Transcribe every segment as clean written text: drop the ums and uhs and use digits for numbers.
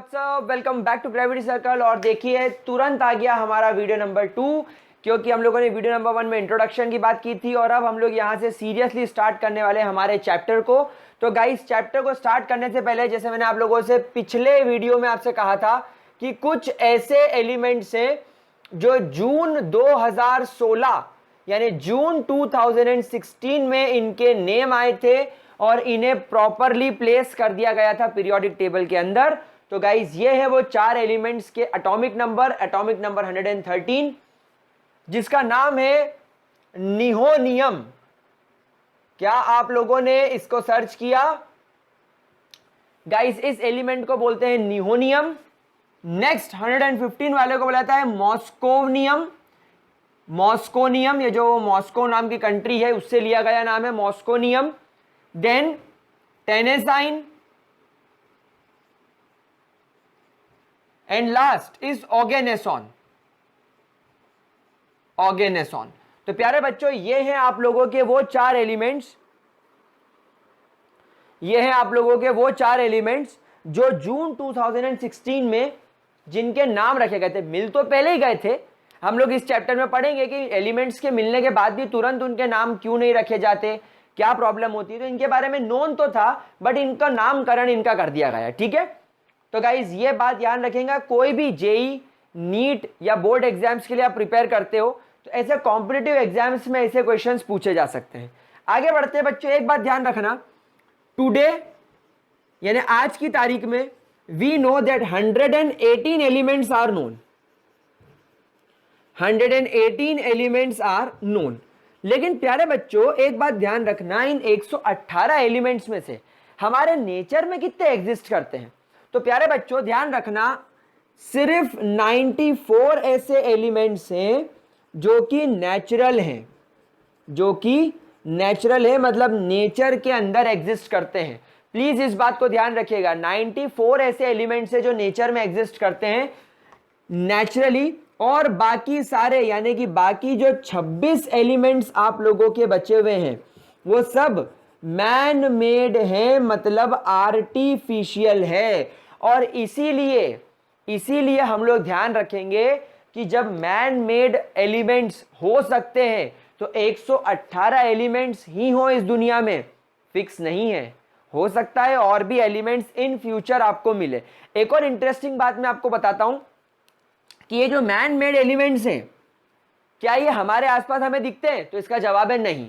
WhatsApp, welcome back to Gravity Circle. और देखिए तुरंत आ गया हमारा वीडियो नंबर 2, क्योंकि हम लोगों ने वीडियो नंबर 1 में इंट्रोडक्शन की बात की थी और अब हम लोग यहाँ से सीरियसली स्टार्ट करने वाले हमारे चैप्टर को। तो गाइस, चैप्टर को स्टार्ट करने से पहले, जैसे मैंने आप लोगों से पिछले वीडियो में आपसे कहा था कि कुछ ऐसे एलिमेंट्स हैं जो जून 2016 यानी जून 2016 में इनके नेम आए थे और इन्हें प्रॉपरली प्लेस कर दिया गया था पीरियोडिक टेबल के अंदर। तो गाइज ये है वो चार एलिमेंट्स के एटॉमिक नंबर 113, जिसका नाम है निहोनियम। क्या आप लोगों ने इसको सर्च किया? गाइज इस एलिमेंट को बोलते हैं निहोनियम। नेक्स्ट 115 वाले को बुलाता है मॉस्कोनियम। मॉस्कोनियम, ये जो मॉस्को नाम की कंट्री है उससे लिया गया नाम है moscovium. Then tennessine and last is oganesson. Oganesson. तो प्यारे बच्चों, ये हैं आप लोगों के वो चार एलिमेंट्स, ये हैं आप लोगों के वो चार एलिमेंट्स जो जून 2016 में जिनके नाम रखे गए थे। मिल तो पहले ही गए थे, हम लोग इस चैप्टर में पढ़ेंगे कि एलिमेंट्स के मिलने के बाद भी तुरंत उनके नाम क्यों नहीं रखे जाते, क्या प्रॉब्लम होती है। तो इनके बारे में नोन तो था, बट इनका नामकरण इनका कर दिया गया। ठीक है, तो गाइज ये बात ध्यान रखेंगे, कोई भी जेई, नीट या बोर्ड एग्जाम्स के लिए आप प्रिपेयर करते हो तो ऐसे कॉम्पिटिटिव एग्जाम्स में ऐसे क्वेश्चंस पूछे जा सकते हैं। आगे बढ़ते हैं बच्चों, एक बात ध्यान रखना, टुडे यानी आज की तारीख में we know that 118 elements are known. 118 elements are known. लेकिन प्यारे बच्चों एक बात ध्यान रखना, इन 118 एलिमेंट्स में से हमारे नेचर में कितने एग्जिस्ट करते हैं? तो प्यारे बच्चों ध्यान रखना, सिर्फ 94 ऐसे एलिमेंट्स हैं जो कि नेचुरल हैं, जो कि नेचुरल है, मतलब नेचर के अंदर एग्जिस्ट करते हैं। प्लीज इस बात को ध्यान रखिएगा, 94 ऐसे एलिमेंट्स हैं जो नेचर में एग्जिस्ट करते हैं नेचुरली, और बाकी सारे यानी कि बाकी जो 26 एलिमेंट्स आप लोगों के बचे हुए हैं वो सब मैन मेड है, मतलब आर्टिफिशियल है। और इसीलिए हम लोग ध्यान रखेंगे कि जब मैन मेड एलिमेंट्स हो सकते हैं तो 118 एलिमेंट्स ही हो इस दुनिया में, फिक्स नहीं है, हो सकता है और भी एलिमेंट्स इन फ्यूचर आपको मिले। एक और इंटरेस्टिंग बात मैं आपको बताता हूं कि ये जो मैन मेड एलिमेंट्स हैं, क्या ये हमारे आसपास हमें दिखते हैं? तो इसका जवाब है नहीं।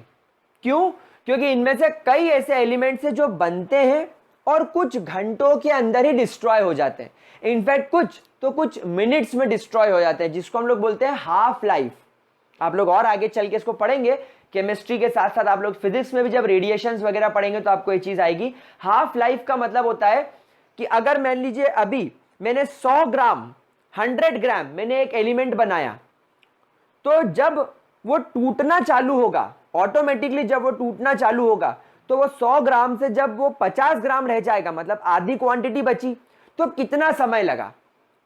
क्यों? क्योंकि इनमें से कई ऐसे एलिमेंट्स हैं जो बनते हैं और कुछ घंटों के अंदर ही डिस्ट्रॉय हो जाते हैं। इनफैक्ट कुछ मिनट्स में डिस्ट्रॉय हो जाते हैं, जिसको हम लोग बोलते हैं हाफ लाइफ। आप लोग और आगे चल के इसको पढ़ेंगे, केमिस्ट्री के साथ साथ आप लोग फिजिक्स में भी जब रेडिएशंस वगैरह पढ़ेंगे तो आपको ये चीज आएगी। हाफ लाइफ का मतलब होता है कि अगर मान लीजिए अभी मैंने 100 ग्राम 100 ग्राम मैंने एक एलिमेंट बनाया, तो जब वो टूटना चालू होगा, ऑटोमेटिकली जब वो टूटना चालू होगा तो वो 100 ग्राम से जब वो 50 ग्राम रह जाएगा, मतलब आधी क्वांटिटी बची, तो कितना समय लगा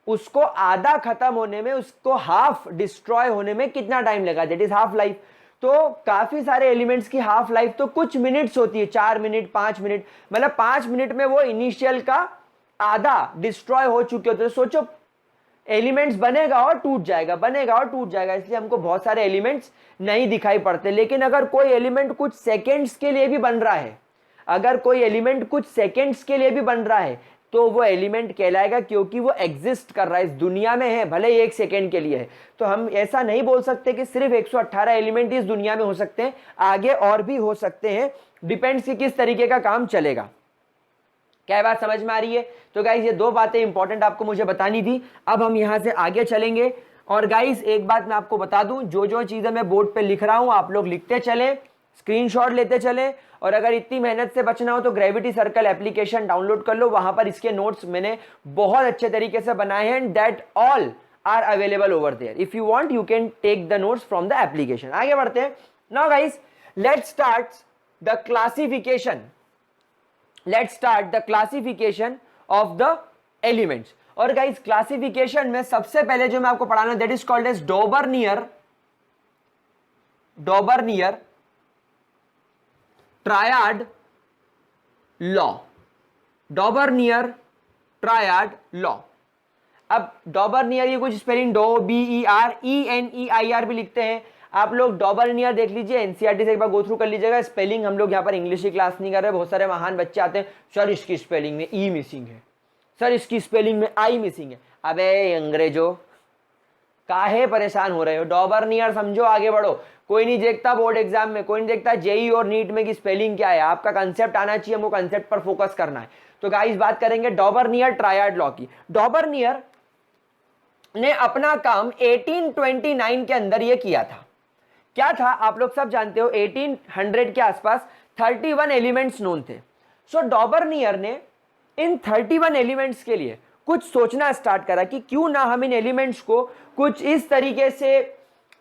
उसको आधा खत्म होने में, उसको हाफ डिस्ट्रॉय होने में कितना टाइम लगा, दैट इज हाफ लाइफ। तो काफी सारे एलिमेंट्स की हाफ लाइफ तो कुछ मिनट्स होती है, 4 मिनट 5 मिनट, मतलब 5 मिनट में वो इनिशियल का आधा डिस्ट्रॉय हो चुके होते हैं। सोचो, एलिमेंट्स बनेगा और टूट जाएगा, बनेगा और टूट जाएगा, इसलिए हमको बहुत सारे एलिमेंट्स नहीं दिखाई पड़ते। लेकिन अगर कोई एलिमेंट कुछ सेकेंड्स के लिए भी बन रहा है, अगर कोई एलिमेंट कुछ सेकेंड्स के लिए भी बन रहा है तो वो एलिमेंट कहलाएगा, क्योंकि वो एग्जिस्ट कर रहा है, इस दुनिया में है, भले ही 1 सेकेंड के लिए है। तो हम ऐसा नहीं बोल सकते कि सिर्फ 118 एलिमेंट इस दुनिया में हो सकते हैं, आगे और भी हो सकते हैं, डिपेंड्स कि किस तरीके का काम चलेगा। क्या बात समझ में आ रही है? तो गाइज ये दो बातें इंपॉर्टेंट आपको मुझे बतानी थी। अब हम यहां से आगे चलेंगे। और गाइज एक बात मैं आपको बता दूं, जो जो चीजें मैं बोर्ड पे लिख रहा हूं आप लोग लिखते चले, स्क्रीनशॉट लेते चले, और अगर इतनी मेहनत से बचना हो तो ग्रेविटी सर्कल एप्लीकेशन डाउनलोड कर लो, वहां पर इसके नोट्स मैंने बहुत अच्छे तरीके से बनाए हैं, that all are available over there. If you want you can take the notes from the application. आगे बढ़ते हैं। Now guys let's start the classification. Let's start the classification of the elements. और गाइस क्लासिफिकेशन में सबसे पहले जो मैं आपको पढ़ाना, that is called as Dobereiner triad law. Dobereiner triad law. अब डॉबरनियर ये कुछ स्पेलिंग DOBER ENEIR भी लिखते हैं। आप लोग डॉबरनियर देख लीजिए, एनसीईआरटी से एक बार गो थ्रू कर लीजिएगा। स्पेलिंग हम लोग यहाँ पर इंग्लिश की क्लास नहीं कर रहे। बहुत सारे महान बच्चे आते हैं, सर इसकी स्पेलिंग में ई मिसिंग है, सर इसकी स्पेलिंग में आई मिसिंग है। अबे अंग्रेजों, काहे परेशान हो रहे हो? डॉबरनियर समझो, आगे बढ़ो। कोई नहीं देखता बोर्ड एग्जाम में, कोई नहीं देखता जेई और नीट में की स्पेलिंग क्या है। आपका कंसेप्ट आना चाहिए, हमको कंसेप्ट पर फोकस करना है। तो गाइस बात करेंगे डॉबरनियर ट्रायड लॉ की। डॉबरनियर ने अपना काम 1829 के अंदर ये किया था। क्या था आप लोग सब जानते हो, 1800 के आसपास 31 एलिमेंट्स नोन थे। सो डॉबरनियर ने इन 31 एलिमेंट्स के लिए कुछ सोचना स्टार्ट करा कि क्यों ना हम इन एलिमेंट्स को कुछ इस तरीके से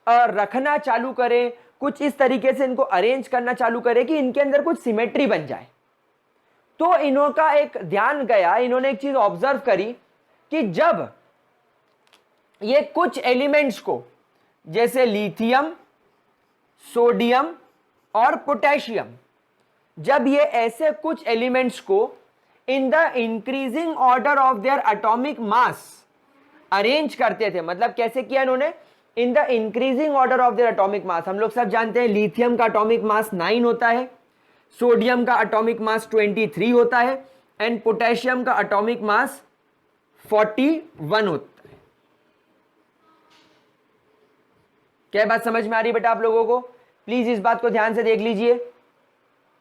रखना चालू करें, कुछ इस तरीके से इनको अरेंज करना चालू करें कि इनके अंदर कुछ सिमेट्री बन जाए। तो इनका एक ध्यान गया, इन्होंने एक चीज ऑब्जर्व करी कि जब ये कुछ एलिमेंट्स को, जैसे लिथियम, सोडियम और पोटेशियम, जब ये ऐसे कुछ एलिमेंट्स को इन the increasing order of their atomic mass arrange करते थे, मतलब कैसे किया इन्होंने, इन the increasing order of their atomic मास। हम लोग सब जानते हैं लिथियम का एटॉमिक मास 9 होता है, सोडियम का एटॉमिक मास 23 होता है एंड पोटेशियम का एटॉमिक मास 41 होता है। क्या बात समझ में आ रही बेटा आप लोगों को? प्लीज इस बात को ध्यान से देख लीजिए।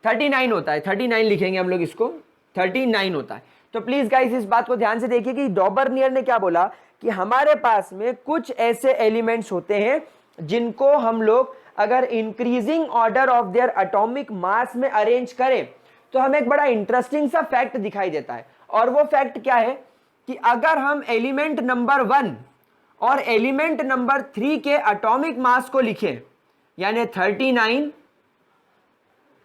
39 होता है, 39 लिखेंगे हम लोग इसको, 39 होता है। तो प्लीज गाइस इस बात को ध्यान से देखिए कि डॉबरनियर ने क्या बोला कि हमारे पास में कुछ ऐसे एलिमेंट्स होते हैं जिनको हम लोग अगर increasing order of their atomic मास में अरेंज करें तो हमें एक बड़ा इंटरेस्टिंग सा फैक्ट दिखाई देता है। और वो फैक्ट क्या है कि अगर हम एलिमेंट नंबर 1 और एलिमेंट नंबर 3 के एटॉमिक मास को लिखें, यानी 39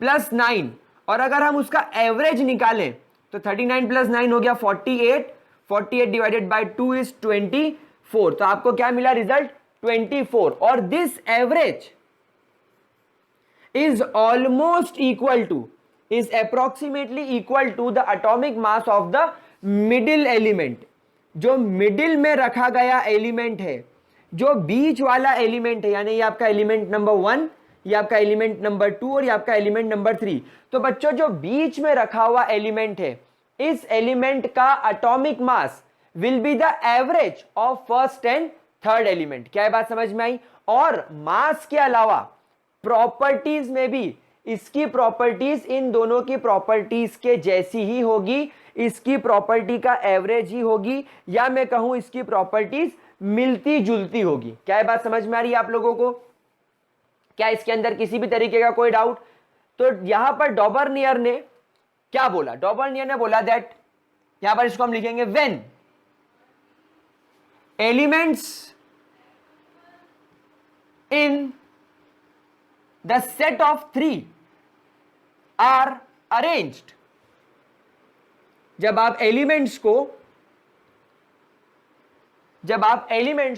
प्लस 9, और अगर हम उसका एवरेज निकालें तो 39 प्लस 9 हो गया 48, 48 डिवाइडेड बाय 2 इज 24। तो आपको क्या मिला रिजल्ट? 24। और this average is almost equal to, is approximately equal to the atomic mass of the middle element. जो मिडिल में रखा गया एलिमेंट है, जो बीच वाला एलिमेंट है, यानी ये आपका एलिमेंट नंबर 1, ये आपका एलिमेंट नंबर 2 और ये आपका एलिमेंट नंबर 3। तो बच्चों जो बीच में रखा हुआ एलिमेंट है, इस एलिमेंट का atomic mass will be the average of first and third element. क्या बात समझ में आई? और मास के अलावा प्रॉपर्टीज में भी इसकी प्रॉपर्टीज इन दोनों की प्रॉपर्टीज के जैसी ही होगी, इसकी प्रॉपर्टी का एवरेज ही होगी, या मैं कहूं इसकी प्रॉपर्टीज मिलती जुलती होगी। क्या बात समझ में आ रही है आप लोगों को? क्या इसके अंदर किसी भी तरीके का कोई डाउट? तो यहां पर डॉबरनियर ने क्या बोला? डॉबरनियर ने बोला दैट, यहां पर इसको हम लिखेंगे when elements in the set of 3 are arranged. जब आप एलिमेंट्स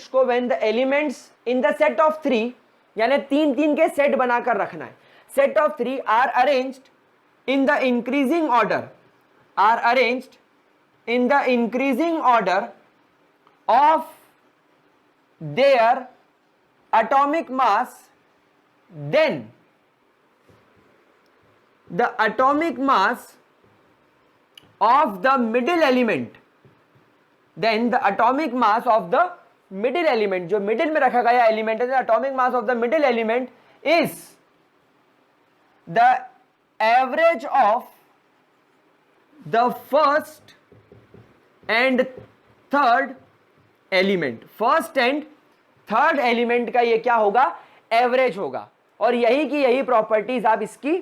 को when the elements in the set of 3, यानी 3 के सेट बनाकर रखना है, set of 3 are arranged in the increasing order, are arranged in the increasing order of their atomic mass, then the atomic mass of the middle element, then the atomic mass of the middle element, जो middle में रखा गया element है, atomic mass of the middle element is the average of the first and third element। First and third element का ये क्या होगा? Average होगा। और यही की यही प्रॉपर्टीज आप इसकी,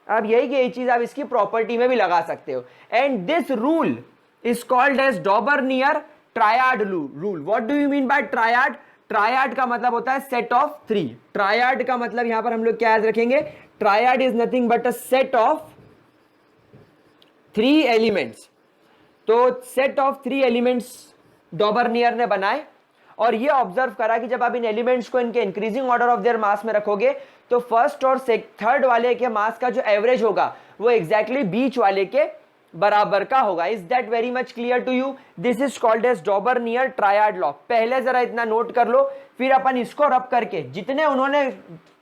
आप यही की यही चीज आप इसकी प्रॉपर्टी में भी लगा सकते हो। And this rule is called as Dobereiner triad rule. What do you mean by triad? Triad का मतलब होता है सेट ऑफ 3। ट्रायड का मतलब यहां पर हम लोग क्या याद रखेंगे? Triad is nothing but a set of 3 elements. तो सेट ऑफ 3 एलिमेंट्स डॉबरनियर ने बनाए और ये ऑब्जर्व करा कि जब आप इन एलिमेंट्स को इनके इंक्रीजिंग ऑर्डर ऑफ देयर मास में रखोगे तो फर्स्ट और थर्ड वाले के मास का जो एवरेज होगा वो एग्जैक्टली बीच वाले के बराबर का होगा। Is that very much clear to you? This is called as Dobereiner triad law. पहले जरा इतना नोट कर लो, फिर अपन इसको रब करके जितने उन्होंने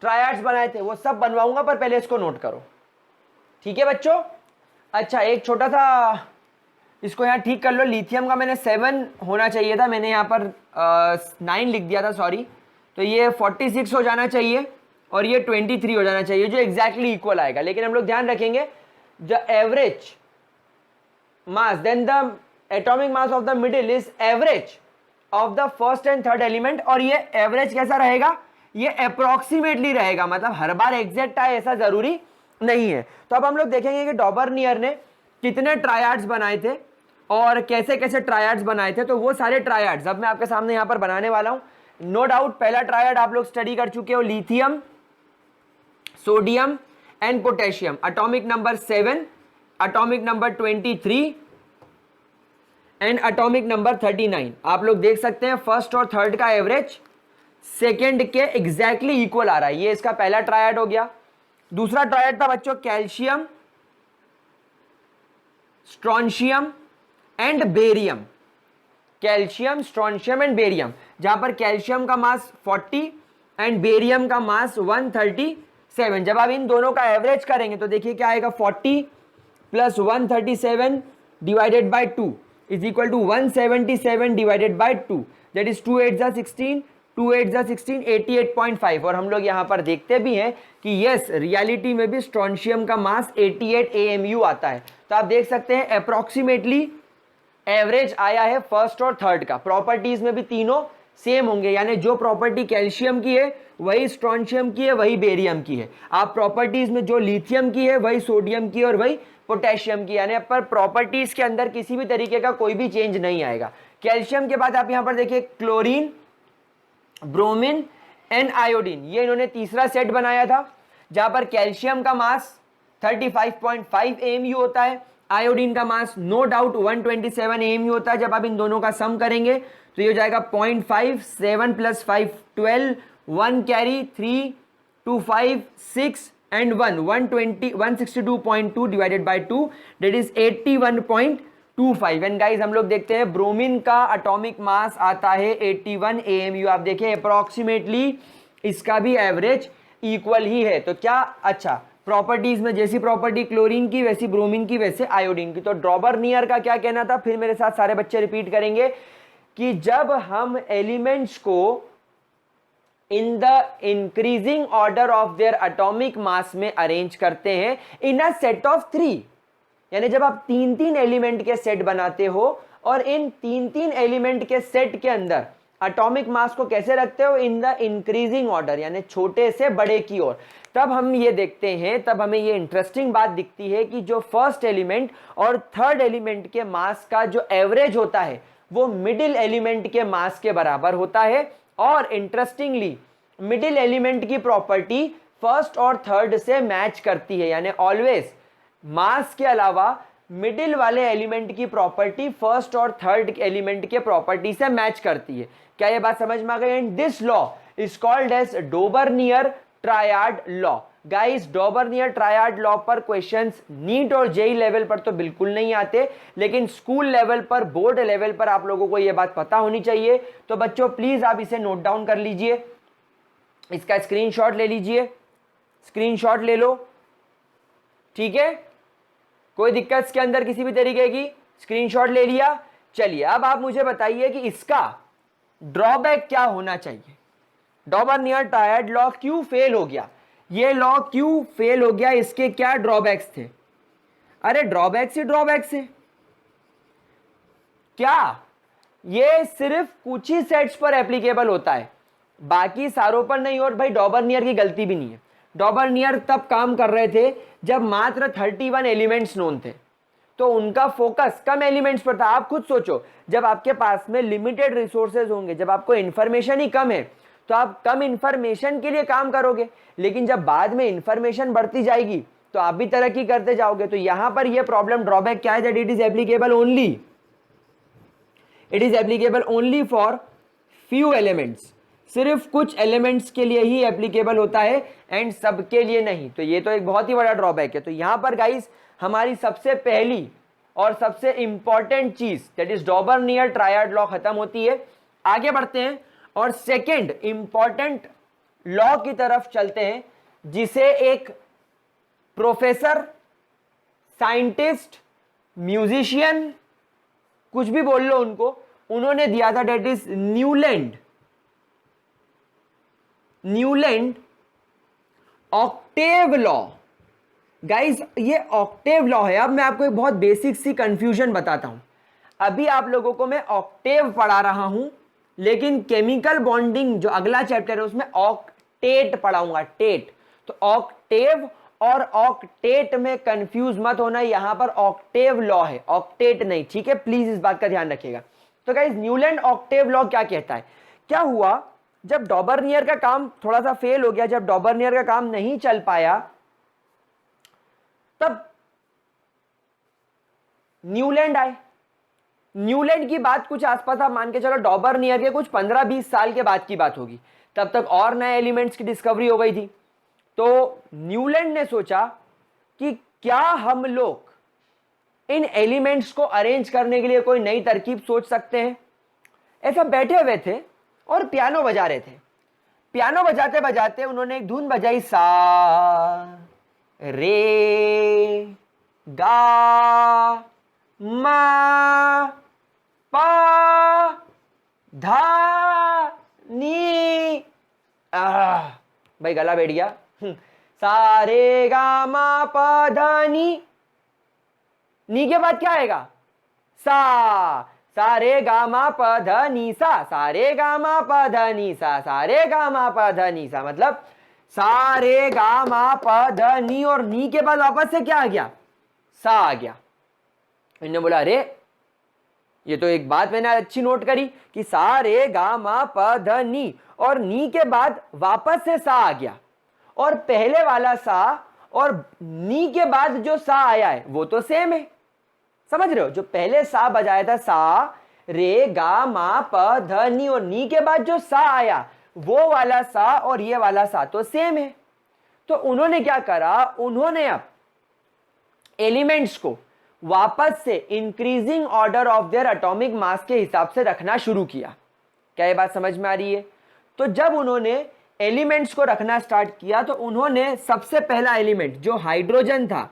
ट्रायड्स बनाए थे वो सब बनवाऊंगा, पर पहले इसको नोट करो, ठीक है बच्चों? अच्छा, एक छोटा सा इसको यहाँ ठीक कर लो। लिथियम का मैंने 7 होना चाहिए था, मैंने यहाँ पर 9 लिख दिया था, सॉरी। तो ये 46 हो जाना चाहिए और ये 23 हो जाना चाहिए, जो एग्जैक्टली इक्वल आएगा। लेकिन हम लोग ध्यान रखेंगे the average mass, then the atomic mass of the middle is average of the first and third element. और ये एवरेज कैसा रहेगा? ये अप्रोक्सीमेटली रहेगा, मतलब हर बार एग्जैक्ट आए ऐसा जरूरी नहीं है। तो अब हम लोग देखेंगे कि डॉबर्नियर ने कितने ट्रायड्स बनाए थे और कैसे कैसे ट्रायड्स बनाए थे। तो वो सारे ट्रायड्स अब मैं आपके सामने यहां पर बनाने वाला हूं। नो डाउट पहला ट्रायड आप लोग स्टडी कर चुके हो, lithium, sodium and potassium. Atomic number 7, atomic number 23 and atomic number 39। आप लोग देख सकते हैं फर्स्ट और थर्ड का एवरेज सेकेंड के एग्जैक्टली इक्वल आ रहा है। ये इसका पहला ट्रायड हो गया। दूसरा ट्रायड था बच्चों calcium, strontium and barium. Calcium, strontium and barium, जहां पर कैल्शियम का मास 40 एंड बेरियम का मास 137। जब आप इन दोनों का एवरेज करेंगे तो देखिए क्या आएगा, 40 plus 137 divided by 2 is equal to 177 divided by 2, that is 2 8 16, 2 8 16, 88.5। और हम लोग यहाँ पर देखते भी हैं कि यस, रियलिटी में भी स्ट्रोंशियम का मास 88 AMU आता है। तो आप देख सकते हैं अप्रोक्सीमेटली एवरेज आया है फर्स्ट और थर्ड का। प्रॉपर्टीज में भी तीनों सेम होंगे, यानी जो प्रॉपर्टी कैल्शियम की है वही स्ट्रोंशियम की है, वही बेरियम की है। आप प्रॉपर्टीज में जो लिथियम की है वही सोडियम की है और वही पोटेशियम की, यानी पर प्रॉपर्टीज के अंदर किसी भी तरीके का कोई भी चेंज नहीं आएगा। कैल्शियम के बाद आप यहां पर देखिए क्लोरीन, ब्रोमीन एंड आयोडीन, ये इन्होंने तीसरा सेट बनाया था, जहां पर कैल्शियम का मास 35.5 AMU होता है, आयोडीन का मास नो डाउट 127 AMU होता है। जब आप इन दोनों का सम करेंगे तो ये हो जाएगा 0.5, 7 + 5 12, 1 carry, 3 2 5 6 and 1 162.2 divided by 2, that is 81.25। And guys हम लोग देखते हैं ब्रोमीन का एटॉमिक मास आता है 81 AMU। आप देखिए अप्रोक्सीमेटली इसका भी एवरेज इक्वल ही है। तो क्या, अच्छा, प्रॉपर्टीज में जैसी प्रॉपर्टी क्लोरीन की वैसी ब्रोमीन की वैसे आयोडीन की। तो डॉबर्नियर का क्या कहना था, फिर मेरे साथ सारे बच्चे रिपीट करेंगे कि जब हम एलिमेंट्स को इन the increasing order of their atomic मास में अरेंज करते हैं इन अ सेट ऑफ 3, यानी जब आप 3-3 एलिमेंट के सेट बनाते हो और इन 3-3 एलिमेंट के सेट के अंदर एटॉमिक मास को कैसे रखते हो, इन द इंक्रीजिंग ऑर्डर, यानी छोटे से बड़े की ओर। तब हम ये देखते हैं, तब हमें ये इंटरेस्टिंग बात दिखती है कि जो फर्स्ट एलिमेंट और थर्ड एलिमेंट के मास का जो एवरेज होता है वो मिडिल एलिमेंट के मास के बराबर होता है। और इंटरेस्टिंगली मिडिल एलिमेंट की प्रॉपर्टी फर्स्ट और थर्ड से मैच करती है, यानी ऑलवेज मास के अलावा मिडिल वाले एलिमेंट की प्रॉपर्टी फर्स्ट और थर्ड एलिमेंट के प्रॉपर्टी से मैच करती है। क्या ये बात समझ में आ गई? And this law is called as Dobereiner triad law. Guys Dobereiner triad law पर क्वेश्चंस नीट और जेई लेवल पर तो बिल्कुल नहीं आते, लेकिन स्कूल लेवल पर, बोर्ड लेवल पर आप लोगों को यह बात पता होनी चाहिए। तो बच्चों प्लीज आप इसे नोट डाउन कर लीजिए, इसका स्क्रीनशॉट ले लीजिए, स्क्रीनशॉट ले लो, ठीक है? कोई दिक्कत इसके अंदर किसी भी तरीके की? स्क्रीनशॉट ले लिया। चलिए अब आप मुझे बताइए कि इसका ड्रॉबैक क्या होना चाहिए। डॉबर्नियर ट्रायड लॉ क्यों फेल हो गया, ये लॉ क्यों फेल हो गया, इसके क्या ड्रॉबैक्स थे? अरे ड्रॉबैक्स ही ड्रॉबैक्स है क्या? ये सिर्फ कुछ ही सेट्स पर एप्लीकेबल होता है, बाकी सारों पर नहीं। और भाई डॉबर्नियर की गलती भी नहीं है। डॉबर्नियर तब काम कर रहे थे जब मात्र 31 एलिमेंट्स नोन थे, तो उनका फोकस कम एलिमेंट्स पर था। आप खुद सोचो, जब आपके पास में लिमिटेड रिसोर्सेज होंगे, जब आपको इंफॉर्मेशन ही कम है, तो आप कम इंफॉर्मेशन के लिए काम करोगे, लेकिन जब बाद में इंफॉर्मेशन बढ़ती जाएगी तो आप भी तरक्की करते जाओगे। तो यहां पर यह प्रॉब्लम, ड्रॉबैक क्या है, that it is applicable only for few elements, सिर्फ कुछ एलिमेंट्स के लिए ही एप्लीकेबल होता है एंड सबके लिए नहीं। तो ये तो एक बहुत ही बड़ा ड्रॉबैक है। तो यहां पर गाइस हमारी सबसे पहली और सबसे इंपॉर्टेंट चीज दैट इज डॉबर्नियर ट्रायड लॉ खत्म होती है। आगे बढ़ते हैं और सेकेंड इंपॉर्टेंट लॉ की तरफ चलते हैं, जिसे एक प्रोफेसर, साइंटिस्ट, म्यूजिशियन, कुछ भी बोल लो उनको, उन्होंने दिया था, that is Newlands octave law. Guys ये ऑक्टेव लॉ है। अब मैं आपको एक बहुत बेसिक सी कंफ्यूजन बताता हूं। अभी आप लोगों को मैं ऑक्टेव पढ़ा रहा हूं, लेकिन केमिकल बॉन्डिंग जो अगला चैप्टर है उसमें ऑक्टेट पढ़ाऊंगा, टेट। तो ऑक्टेव और ऑक्टेट में कंफ्यूज मत होना, यहां पर ऑक्टेव लॉ है, ऑक्टेट नहीं, ठीक है, प्लीज इस बात का ध्यान रखिएगा। तो गाइस न्यूलैंड ऑक्टेव लॉ क्या कहता है? क्या हुआ, जब डॉबर्नियर का काम थोड़ा सा फेल हो गया, जब डॉबर्नियर का काम नहीं चल पाया, तब न्यूलैंड आए। न्यूलैंड की बात कुछ आसपास आप मान के चलो डॉबर्नियर के कुछ 15-20 साल के बाद की बात होगी, तब तक और नए एलिमेंट्स की डिस्कवरी हो गई थी। तो न्यूलैंड ने सोचा कि क्या हम लोग इन एलिमेंट्स को अरेंज करने के लिए कोई नई तरकीब सोच सकते हैं। ऐसा बैठे हुए थे और पियानो बजा रहे थे। पियानो बजाते बजाते उन्होंने एक धुन बजाई, सा रे गा मा पा धा नी। भाई गला बैठ गया। सा रे गा मा पा धा नी। नी के बाद क्या आएगा? सा रे गा मा प ध नी सा, सा रे गा मा प ध नी सा, सा रे गा मा प ध नी सा, मतलब सा रे गा मा प ध नी, और नी के बाद वापस से क्या आ गया? सा आ गया। इन्होंने बोला अरे ये तो एक बात मैंने अच्छी नोट करी कि सा रे गा मा प ध नी, और नी के बाद वापस से सा आ गया, और पहले वाला सा और नी के बाद जो सा आया है वो तो सेम है। समझ रहे हो? जो पहले सा बजाया था, सा रे गा मा प ध नी, और नी के बाद जो सा आया वो वाला सा और ये वाला सा तो सेम है। तो उन्होंने क्या करा, उन्होंने अब एलिमेंट्स को वापस से increasing order of their atomic मास के हिसाब से रखना शुरू किया। क्या ये बात समझ में आ रही है? तो जब उन्होंने एलिमेंट्स को रखना स्टार्ट किया तो उन्होंने सबसे पहला एलिमेंट जो हाइड्रोजन था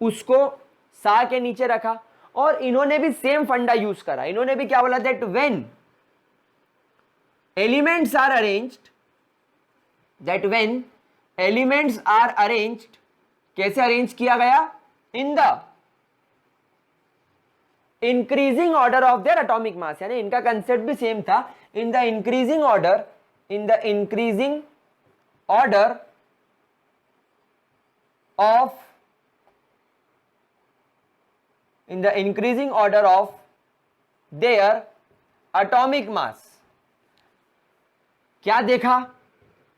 उसको सा के नीचे रखा, और इन्होंने भी सेम फंडा यूज करा। इन्होंने भी क्या बोला, that when elements are arranged, that when elements are arranged, कैसे अरेंज किया गया? In the increasing order of their atomic mass, यानी इनका कंसेप्ट भी सेम था, in the increasing order, in the increasing order of their atomic mass। क्या देखा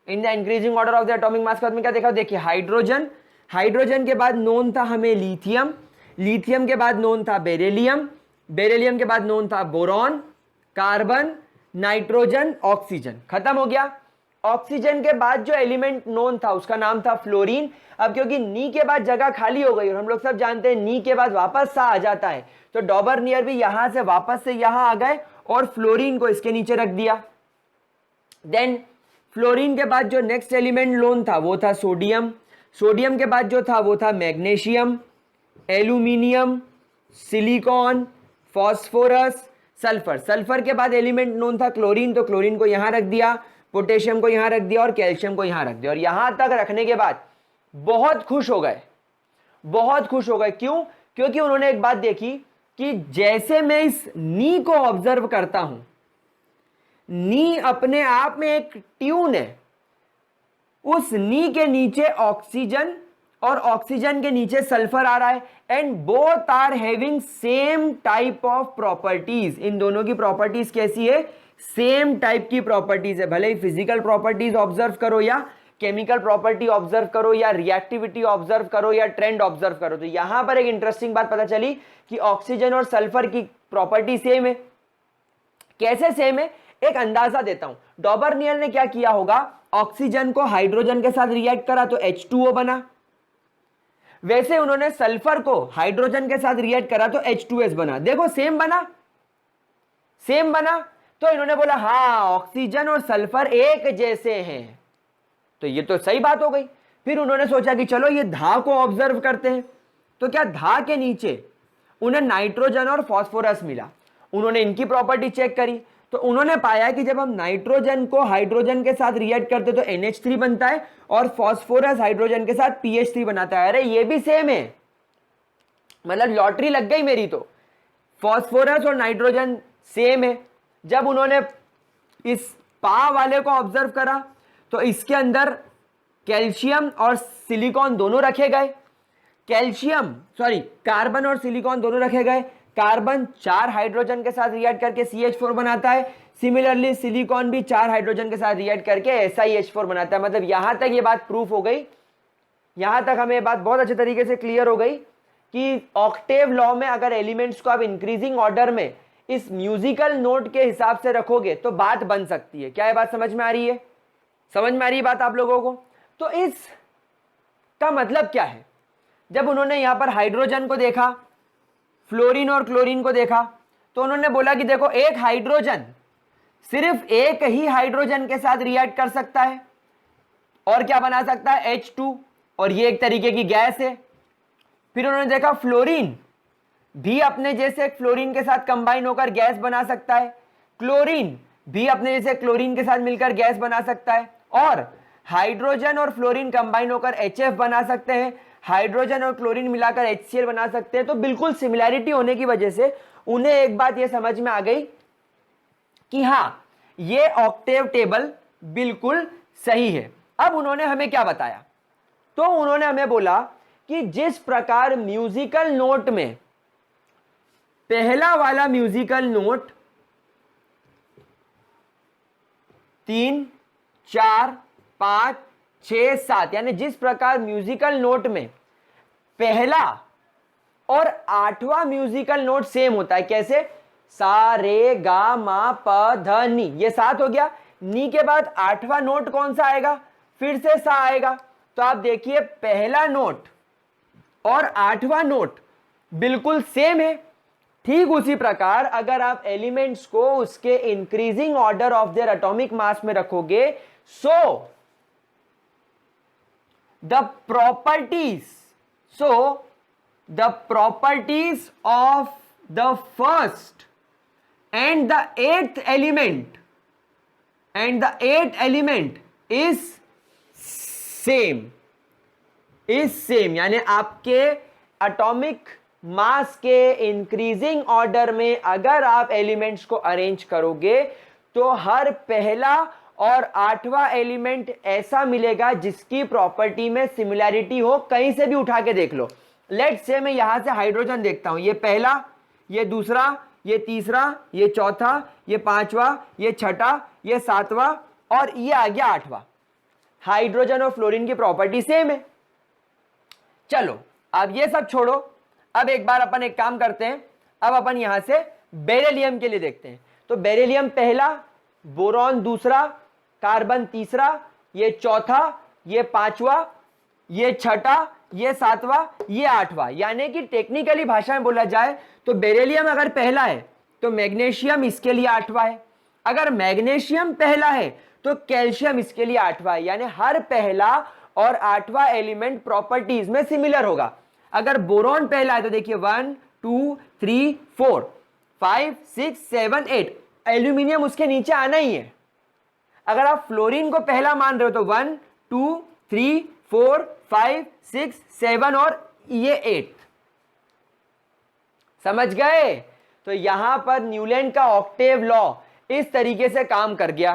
इन the increasing order of the atomic मास के बाद में? क्या देखा? देखिए हाइड्रोजन, हाइड्रोजन के बाद नोन था हमें लिथियम, लिथियम के बाद नोन था बेरिलियम, बेरिलियम के बाद नोन था बोरॉन, कार्बन, नाइट्रोजन, ऑक्सीजन। खत्म हो गया। ऑक्सीजन के बाद जो एलिमेंट नोन था उसका नाम था फ्लोरीन। अब क्योंकि नी के बाद जगह खाली हो गई और हम लोग सब जानते हैं नी के बाद वापस सा आ जाता है, तो डॉबर्नियर भी यहां से वापस से यहां आ गए और फ्लोरीन को इसके नीचे रख दिया। देन फ्लोरीन के बाद जो नेक्स्ट एलिमेंट नोन था वो था सोडियम, सोडियम के बाद जो था वो था magnesium, aluminium, silicon, phosphorus, sulphur. Sulphur के बाद एलिमेंट नोन था क्लोरीन, तो क्लोरीन को यहां रख दिया, पोटेशियम को यहां रख दिया और कैल्शियम को यहां रख दिया। और यहां तक रखने के बाद बहुत खुश हो गए, बहुत खुश हो गए। क्यों? क्योंकि उन्होंने एक बात देखी कि जैसे मैं इस नी को ऑब्जर्व करता हूं, नी अपने आप में एक ट्यून है, उस नी के नीचे ऑक्सीजन और ऑक्सीजन के नीचे सल्फर आ रहा है, and both are having same type of properties. इन दोनों की प्रॉपर्टीज कैसी है? सेम टाइप की प्रॉपर्टीज है। भले ही फिजिकल प्रॉपर्टीज ऑब्जर्व करो या केमिकल प्रॉपर्टी ऑब्जर्व करो या रिएक्टिविटी ऑब्जर्व करो या ट्रेंड ऑब्जर्व करो। तो यहां पर एक इंटरेस्टिंग बात पता चली कि ऑक्सीजन और सल्फर की प्रॉपर्टी सेम है। कैसे सेम है? एक अंदाजा देता हूं। डॉबर्नियर ने क्या किया होगा, ऑक्सीजन को हाइड्रोजन के साथ रिएक्ट करा तो H2O बना, वैसे उन्होंने सल्फर को हाइड्रोजन के साथ रिएक्ट करा तो H2S बना, देखो सेम बना, सेम बना। तो इन्होंने बोला हाँ ऑक्सीजन और सल्फर एक जैसे हैं, तो ये तो सही बात हो गई। फिर उन्होंने सोचा कि चलो ये धा को ऑब्जर्व करते हैं, तो क्या धा के नीचे उन्हें नाइट्रोजन और फास्फोरस मिला, उन्होंने इनकी प्रॉपर्टी चेक करी, तो उन्होंने पाया कि जब हम नाइट्रोजन को हाइड्रोजन के साथ रिएक्ट करते तो NH3 बनता है और फास्फोरस हाइड्रोजन के साथ PH3 बनाता है। अरे ये भी सेम है, मतलब लॉटरी लग गई मेरी, तो फास्फोरस और नाइट्रोजन सेम है। जब उन्होंने इस पा वाले को ऑब्जर्व करा तो इसके अंदर कैल्शियम और सिलिकॉन दोनों रखे गए, कार्बन और सिलिकॉन दोनों रखे गए। कार्बन 4 हाइड्रोजन के साथ रिएक्ट करके CH4 बनाता है, सिमिलरली सिलिकॉन भी 4 हाइड्रोजन के साथ रिएक्ट करके SiH4 बनाता है। मतलब यहां तक ये बात प्रूफ हो गई, यहां तक हमें बात बहुत अच्छे तरीके से क्लियर हो गई कि ऑक्टेव लॉ में अगर एलिमेंट्स को आप इंक्रीजिंग ऑर्डर में इस म्यूजिकल नोट के हिसाब से रखोगे तो बात बन सकती है। क्या ये बात समझ में आ रही है? समझ में आ रही है बात आप लोगों को? तो इस का मतलब क्या है? जब उन्होंने यहां पर हाइड्रोजन को देखा, फ्लोरीन और क्लोरीन को देखा, तो उन्होंने बोला कि देखो एक हाइड्रोजन सिर्फ एक ही हाइड्रोजन के साथ रिएक्ट कर सकता है और क्या बना सकता है H2, और ये एक तरीके की गैस है। फिर उन्होंने देखा फ्लोरीन भी अपने जैसे फ्लोरीन के साथ कंबाइन होकर गैस बना सकता है, क्लोरीन भी अपने जैसे क्लोरीन के साथ मिलकर गैस बना सकता है, और हाइड्रोजन और फ्लोरीन कंबाइन होकर HF बना सकते हैं, हाइड्रोजन और क्लोरीन मिलाकर HCl बना सकते हैं। तो बिल्कुल सिमिलैरिटी होने की वजह से उन्हें एक बात यह समझ में आ गई कि हां ये ऑक्टेव टेबल बिल्कुल सही है। अब उन्होंने हमें क्या बताया? तो उन्होंने हमें बोला कि जिस प्रकार म्यूजिकल नोट में पहला वाला म्यूजिकल नोट 3, 4, 5, 6, 7 यानी जिस प्रकार म्यूजिकल नोट में पहला और 8वां म्यूजिकल नोट सेम होता है, कैसे? सा रे गा मा प ध नी, ये 7 हो गया। नी के बाद 8वां नोट कौन सा आएगा? फिर से सा आएगा। तो आप देखिए पहला नोट और 8वां नोट बिल्कुल सेम है। ठीक उसी प्रकार अगर आप एलिमेंट्स को उसके increasing order of their atomic मास में रखोगे, so the properties of the first and the eighth element is same यानी आपके एटॉमिक मास के इंक्रीजिंग ऑर्डर में अगर आप एलिमेंट्स को अरेंज करोगे तो हर पहला और 8वां एलिमेंट ऐसा मिलेगा जिसकी प्रॉपर्टी में सिमिलैरिटी हो। कहीं से भी उठा के देख लो। लेट्स से मैं यहां से हाइड्रोजन देखता हूं, ये पहला, ये दूसरा, ये तीसरा, ये चौथा, ये 5वां, ये छठा, ये 7वां और ये आ गया 8वां। हाइड्रोजन और फ्लोरीन की प्रॉपर्टी सेम है। चलो अब ये सब छोड़ो, अब एक बार अपन एक काम करते हैं, अब अपन यहां से बेरिलियम के लिए देखते हैं। तो बेरिलियम पहला, बोरॉन दूसरा, कार्बन तीसरा, ये चौथा, ये 5वां, ये छठा, ये 7वां, ये 8वां। यानी कि टेक्निकली भाषा में बोला जाए तो बेरिलियम अगर पहला है तो मैग्नीशियम इसके लिए 8वां है, अगर मैग्नीशियम पहला है तो कैल्शियम इसके लिए 8वां है। यानी हर पहला और 8वां एलिमेंट प्रॉपर्टीज में सिमिलर होगा। अगर बोरॉन पहला है तो देखिए 1 2 3 4 5 6 7 8, एल्यूमिनियम उसके नीचे आना ही है। अगर आप फ्लोरीन को पहला मान रहे हो तो 1 2 3 4 5 6 7 और ये 8। समझ गए? तो यहां पर न्यूलैंड का ऑक्टेव लॉ इस तरीके से काम कर गया।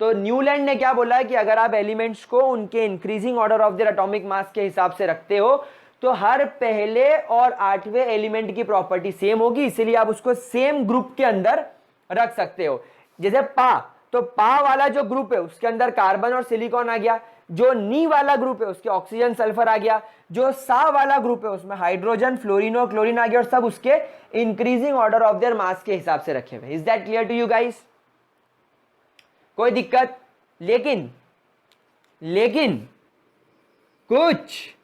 तो न्यूलैंड ने क्या बोला कि अगर आप एलिमेंट्स को उनके increasing order of their atomic मास के हिसाब से रखते हो तो हर पहले और 8वें एलिमेंट की प्रॉपर्टी सेम होगी, इसलिए आप उसको सेम ग्रुप के अंदर रख सकते हो। जैसे पा, तो पा वाला जो ग्रुप है उसके अंदर कार्बन और सिलिकॉन आ गया, जो नी वाला ग्रुप है उसके ऑक्सीजन सल्फर आ गया, जो सा वाला ग्रुप है उसमें हाइड्रोजन फ्लोरीन और क्लोरीन आ गया, और सब उसके increasing order of their mass के हिसाब से रखे हुए। Is that clear to you guys? कोई दिक्कत? लेकिन कुछ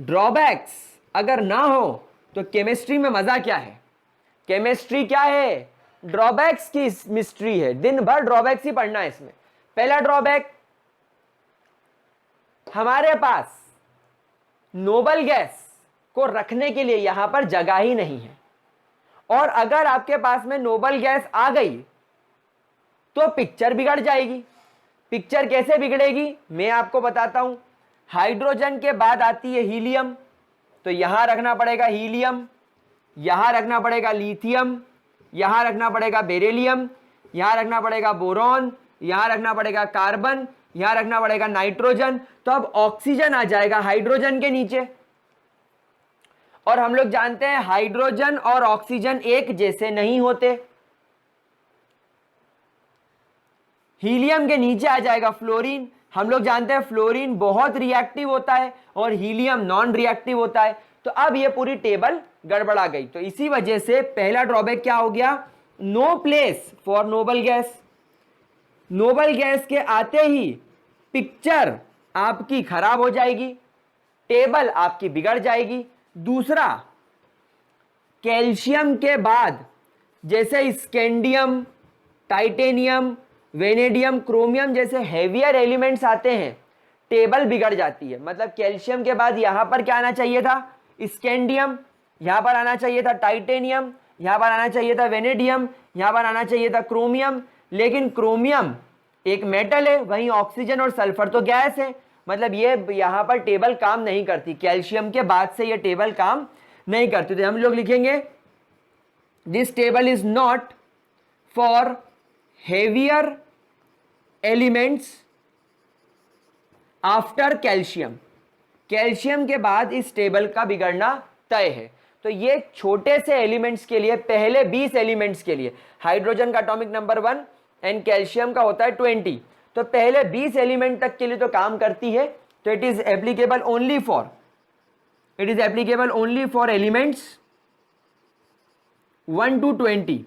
ड्रॉबैक्स अगर ना हो तो केमिस्ट्री में मजा क्या है? केमिस्ट्री क्या है? ड्रॉबैक्स की मिस्ट्री है। दिन भर ड्रॉबैक्स ही पढ़ना है इसमें। पहला ड्रॉबैक, हमारे पास नोबल गैस को रखने के लिए यहां पर जगह ही नहीं है, और अगर आपके पास में नोबल गैस आ गई तो पिक्चर बिगड़ जाएगी। पिक्चर कैसे बिगड़ेगी मैं आपको बताता हूं। हाइड्रोजन के बाद आती है हीलियम, तो यहां रखना पड़ेगा हीलियम, यहां रखना पड़ेगा लिथियम, यहां रखना पड़ेगा बेरिलियम, यहां रखना पड़ेगा बोरॉन, यहां रखना पड़ेगा कार्बन, यहां रखना पड़ेगा नाइट्रोजन। तो अब ऑक्सीजन आ जाएगा हाइड्रोजन के नीचे, और हम लोग जानते हैं हाइड्रोजन और ऑक्सीजन एक जैसे नहीं होते। हीलियम के नीचे आ जाएगा फ्लोरीन। हम लोग जानते हैं फ्लोरीन बहुत रिएक्टिव होता है और हीलियम नॉन रिएक्टिव होता है। तो अब ये पूरी टेबल गड़बड़ा गई। तो इसी वजह से पहला ड्रॉबैक क्या हो गया? No place for noble gas. Noble gas के आते ही पिक्चर आपकी खराब हो जाएगी, टेबल आपकी बिगड़ जाएगी। दूसरा, कैल्शियम के बाद जैसे स्कैंडियम, टाइटेनियम, वेनेडियम, क्रोमियम जैसे हेवियर एलिमेंट्स आते हैं, टेबल बिगड़ जाती है। मतलब कैल्शियम के बाद यहां पर क्या आना चाहिए था? स्कैंडियम, यहां पर आना चाहिए था टाइटेनियम, यहां पर आना चाहिए था वेनेडियम, यहां पर आना चाहिए था क्रोमियम। लेकिन क्रोमियम एक मेटल है, वहीं ऑक्सीजन और सल्फर तो गैस है। मतलब ये यहां पर टेबल काम नहीं करती। कैल्शियम के बाद से ये टेबल काम नहीं करती। तो हम लोग लिखेंगे this table is not for heavier elements after calcium. Calcium के बाद इस टेबल का बिगड़ना तय है। तो ये छोटे से एलिमेंट्स के लिए, पहले 20 एलिमेंट्स के लिए, हाइड्रोजन का एटॉमिक नंबर 1 एंड कैल्शियम का होता है 20, तो पहले 20 एलिमेंट तक के लिए तो काम करती है। तो it is applicable only for elements 1 to 20।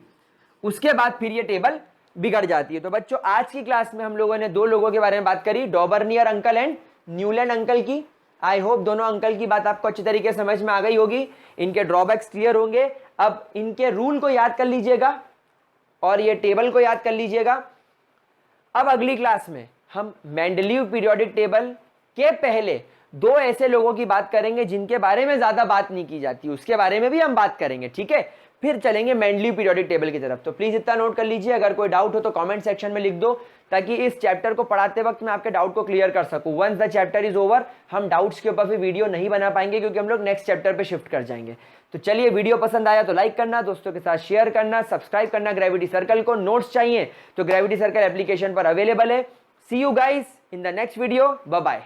उसके बाद फिर ये टेबल बिगड़ जाती है। तो बच्चों आज की क्लास में हम लोगों ने 2 लोगों के बारे में बात करी, Dobereiner uncle and Newlands uncle की। आई होप दोनों अंकल की बात आपको अच्छी तरीके से समझ में आ गई होगी, इनके ड्रॉबैक्स क्लियर होंगे। अब इनके रूल को याद कर लीजिएगा और ये टेबल को याद कर लीजिएगा। अब अगली क्लास में हम मेंडलीव पीरियोडिक टेबल के पहले 2 ऐसे लोगों की बात करेंगे जिनके बारे में ज्यादा बात नहीं की जाती, उसके बारे में भी हम बात करेंगे, ठीक है। फिर चलेंगे मेंडलीव पीरियोडिक टेबल की तरफ। तो प्लीज इतना नोट कर लीजिए, अगर कोई डाउट हो तो कमेंट सेक्शन में लिख दो, ताकि इस चैप्टर को पढ़ाते वक्त मैं आपके डाउट को क्लियर कर सकूं। Once the chapter is over, हम डाउट्स के ऊपर भी वीडियो नहीं बना पाएंगे, क्योंकि हम लोग नेक्स्ट चैप्टर पे शिफ्ट कर जाएंगे। तो चलिए, वीडियो पसंद आया तो लाइक करना, दोस्तों के साथ शेयर करना, सब्सक्राइब करना ग्रेविटी सर्कल को। नोट्स चाहिए तो ग्रेविटी सर्कल एप्लीकेशन पर अवेलेबल है। See you guys in the next video, bye bye.